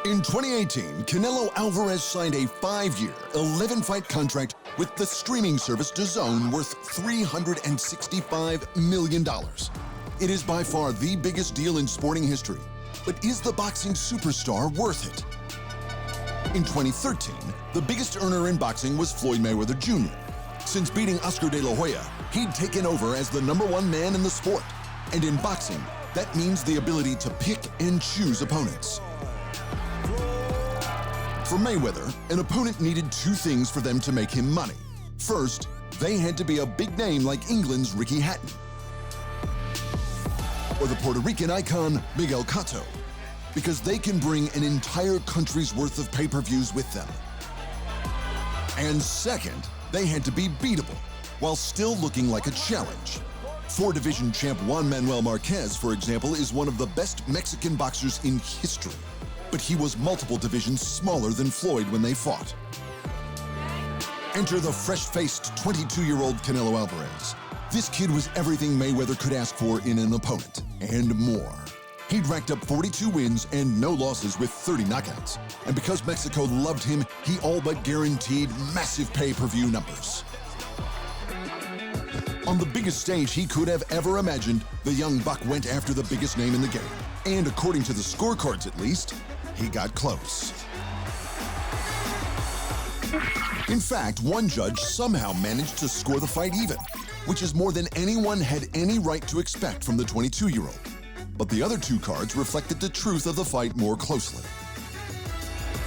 In 2018, Canelo Alvarez signed a 5-year, 11-fight contract with the streaming service DAZN worth $365 million. It is by far the biggest deal in sporting history, but is the boxing superstar worth it? In 2013, the biggest earner in boxing was Floyd Mayweather Jr. Since beating Oscar de la Hoya, he'd taken over as the #1 man in the sport. And in boxing, that means the ability to pick and choose opponents. For Mayweather, an opponent needed 2 things for them to make him money. First, they had to be a big name like England's Ricky Hatton, or the Puerto Rican icon Miguel Cotto, because they can bring an entire country's worth of pay-per-views with them. And second, they had to be beatable, while still looking like a challenge. 4-division champ Juan Manuel Marquez, for example, is one of the best Mexican boxers in history. But he was multiple divisions smaller than Floyd when they fought. Enter the fresh-faced 22-year-old Canelo Alvarez. This kid was everything Mayweather could ask for in an opponent, and more. He'd racked up 42 wins and no losses with 30 knockouts. And because Mexico loved him, he all but guaranteed massive pay-per-view numbers. On the biggest stage he could have ever imagined, the young buck went after the biggest name in the game. And according to the scorecards at least, he got close. In fact, one judge somehow managed to score the fight even, which is more than anyone had any right to expect from the 22-year-old. But the other 2 cards reflected the truth of the fight more closely.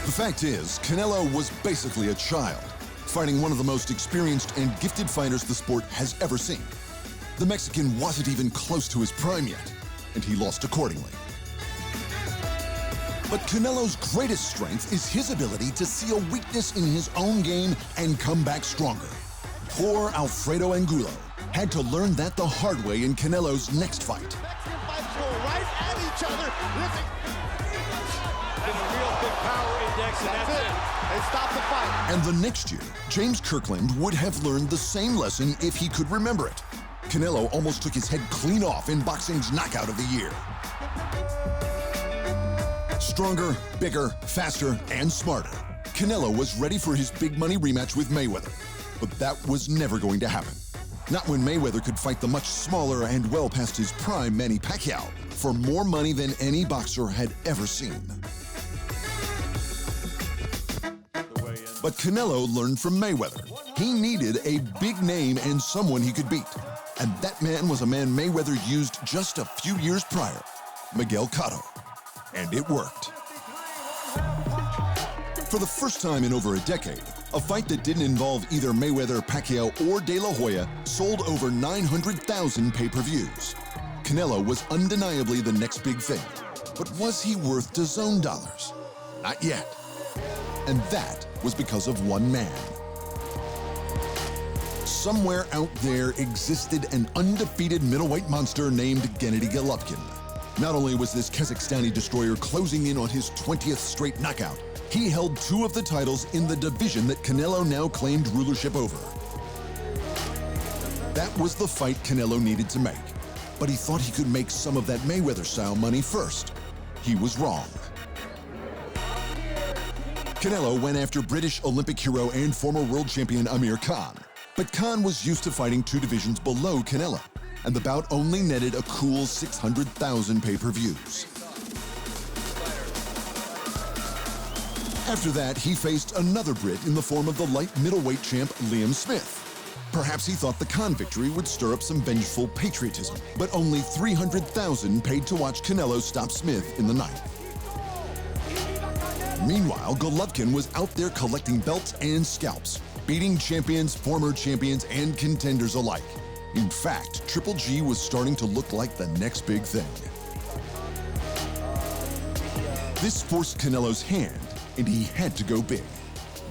The fact is, Canelo was basically a child, fighting one of the most experienced and gifted fighters the sport has ever seen. The Mexican wasn't even close to his prime yet, and he lost accordingly. But Canelo's greatest strength is his ability to see a weakness in his own game and come back stronger. Poor Alfredo Angulo had to learn that the hard way in Canelo's next fight. Mexican fighters go right at each other. There's a real big power index, and that's it. They stop the fight. And the next year, James Kirkland would have learned the same lesson if he could remember it. Canelo almost took his head clean off in boxing's knockout of the year. Stronger, bigger, faster, and smarter, Canelo was ready for his big money rematch with Mayweather. But that was never going to happen. Not when Mayweather could fight the much smaller and well past his prime Manny Pacquiao for more money than any boxer had ever seen. But Canelo learned from Mayweather. He needed a big name and someone he could beat. And that man was a man Mayweather used just a few years prior, Miguel Cotto. And it worked. For the first time in over a decade, a fight that didn't involve either Mayweather, Pacquiao, or De La Hoya sold over 900,000 pay-per-views. Canelo was undeniably the next big thing. But was he worth DAZN dollars? Not yet. And that was because of one man. Somewhere out there existed an undefeated middleweight monster named Gennady Golovkin. Not only was this Kazakhstani destroyer closing in on his 20th straight knockout, he held 2 of the titles in the division that Canelo now claimed rulership over. That was the fight Canelo needed to make, but he thought he could make some of that Mayweather-style money first. He was wrong. Canelo went after British Olympic hero and former world champion Amir Khan, but Khan was used to fighting 2 divisions below Canelo, and the bout only netted a cool 600,000 pay-per-views. After that, he faced another Brit in the form of the light middleweight champ Liam Smith. Perhaps he thought the Khan victory would stir up some vengeful patriotism, but only 300,000 paid to watch Canelo stop Smith in the 9th. Meanwhile, Golovkin was out there collecting belts and scalps, beating champions, former champions, and contenders alike. In fact, Triple G was starting to look like the next big thing. This forced Canelo's hand, and he had to go big.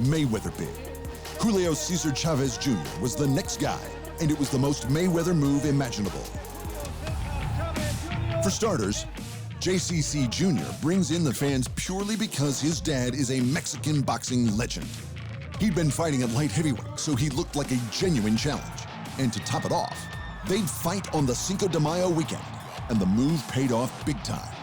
Mayweather big. Julio Cesar Chavez Jr. was the next guy, and it was the most Mayweather move imaginable. For starters, JCC Jr. brings in the fans purely because his dad is a Mexican boxing legend. He'd been fighting at light heavyweight, so he looked like a genuine challenge. And to top it off, they'd fight on the Cinco de Mayo weekend. and the move paid off big time.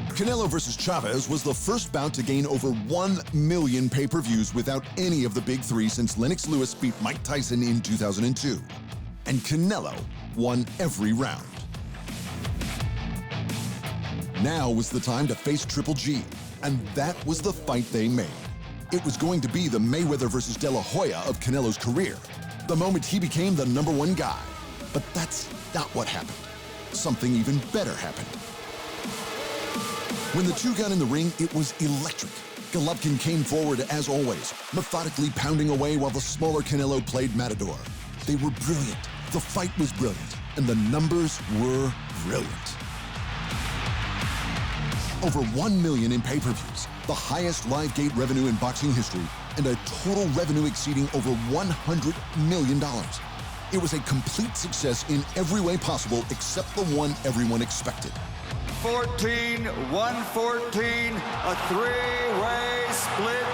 Canelo versus Chavez was the first bout to gain over 1 million pay-per-views without any of the big three since Lennox Lewis beat Mike Tyson in 2002. And Canelo won every round. Now was the time to face Triple G, and that was the fight they made. It was going to be the Mayweather versus De La Hoya of Canelo's career, the moment he became the #1 guy. But that's not what happened. Something even better happened. When the two got in the ring, it was electric. Golovkin came forward as always, methodically pounding away while the smaller Canelo played Matador. They were brilliant, the fight was brilliant, and the numbers were brilliant. Over 1 million in pay-per-views, the highest live gate revenue in boxing history, and a total revenue exceeding over $100 million. It was a complete success in every way possible except the one everyone expected. 14, 114, a three-way split.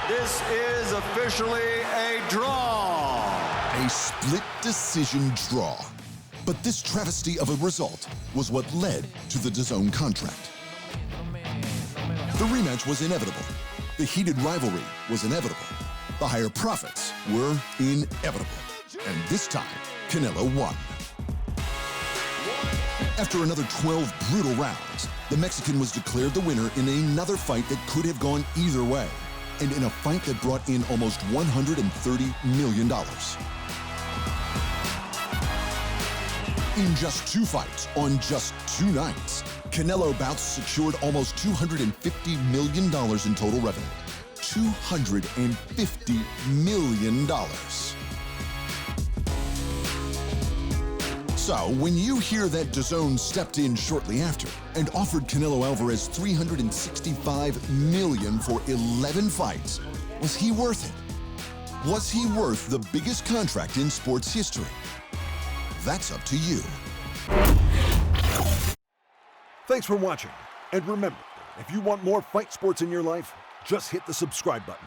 This is officially a draw. A split decision draw. But this travesty of a result was what led to the DAZN contract. The rematch was inevitable. The heated rivalry was inevitable. The higher profits were inevitable. And this time, Canelo won. After another 12 brutal rounds, the Mexican was declared the winner in another fight that could have gone either way, and in a fight that brought in almost $130 million. In just 2 fights, on just 2 nights, Canelo bouts secured almost $250 million in total revenue. $250 million. So, when you hear that DAZN stepped in shortly after and offered Canelo Alvarez $365 million for 11 fights, was he worth it? Was he worth the biggest contract in sports history? That's up to you. Thanks for watching. And remember, if you want more fight sports in your life, just hit the subscribe button.